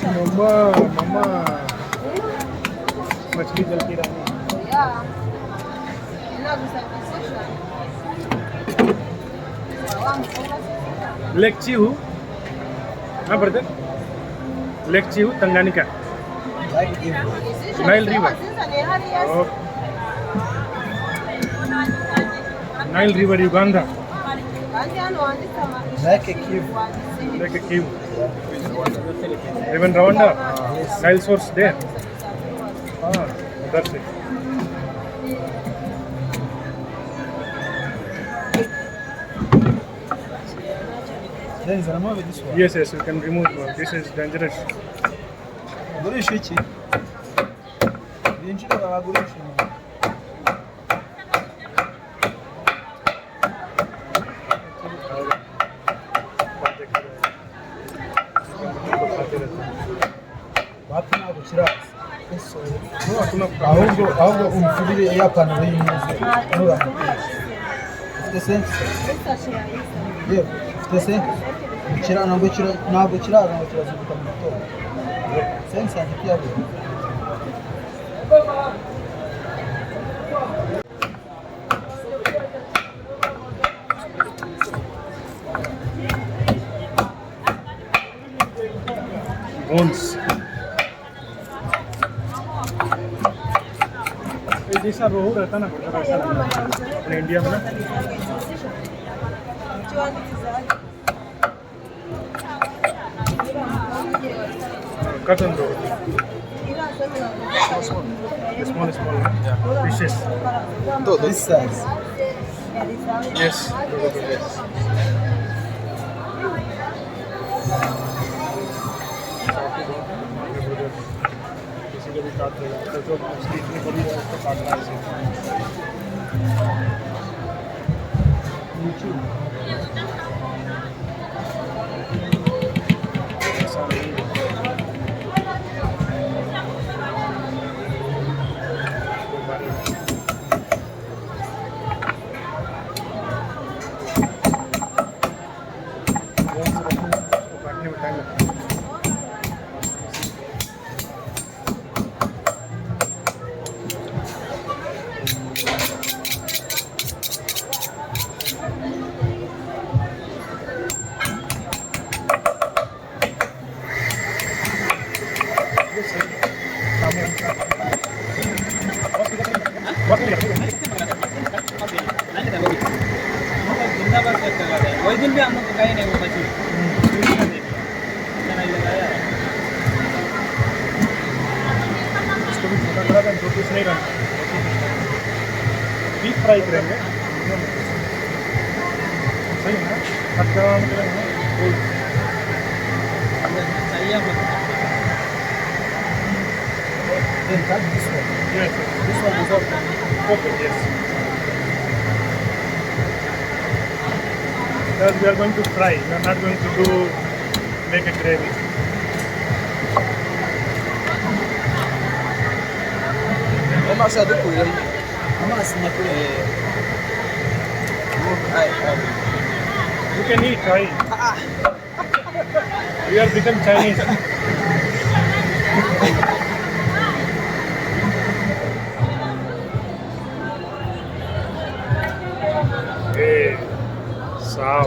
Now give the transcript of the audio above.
मम्मा मछली जल की रानी लेक चिहू हाँ ब्रदर लेक चिहू Tanganyika Nile river Nile river Uganda Like a cube. like a cave even Rwanda Nile source there that's it Then is remove this one. yes you can remove this is dangerous Gurisha iki? Binjira bagurisha. Bapina gukira. ahubwo umfurire yapana y'impuzu. Nura. Ufite sense? Yego, ufite sense? Ntabwo kiraza ngo kirazuka mu gitondo. Sense yanjye kiyabura. bones ये जैसा रोहू रहता ना वैसा अपने India में ना cotton roll small fishes This size. yes किसी को भी काट देगा तो जो मछली इतनी बड़ी है उसको काटना है इसे ऐसा नहीं है उसको काटने में टाइम लगता है वही दिन भी हम लोग कहीं नहीं वो बची इसको भी छोटा करा था दो पीस नहीं रखना डीप फ्राई करेंगे सही है ना कट करवाने के लिए चाहिए हम लोग Then cut this one. yes This one is open. okay yes because we are going to fry we are not going to do make a gravy Amazi adukuye. Amazi nyakuri. you can eat try we are become Chinese hey saw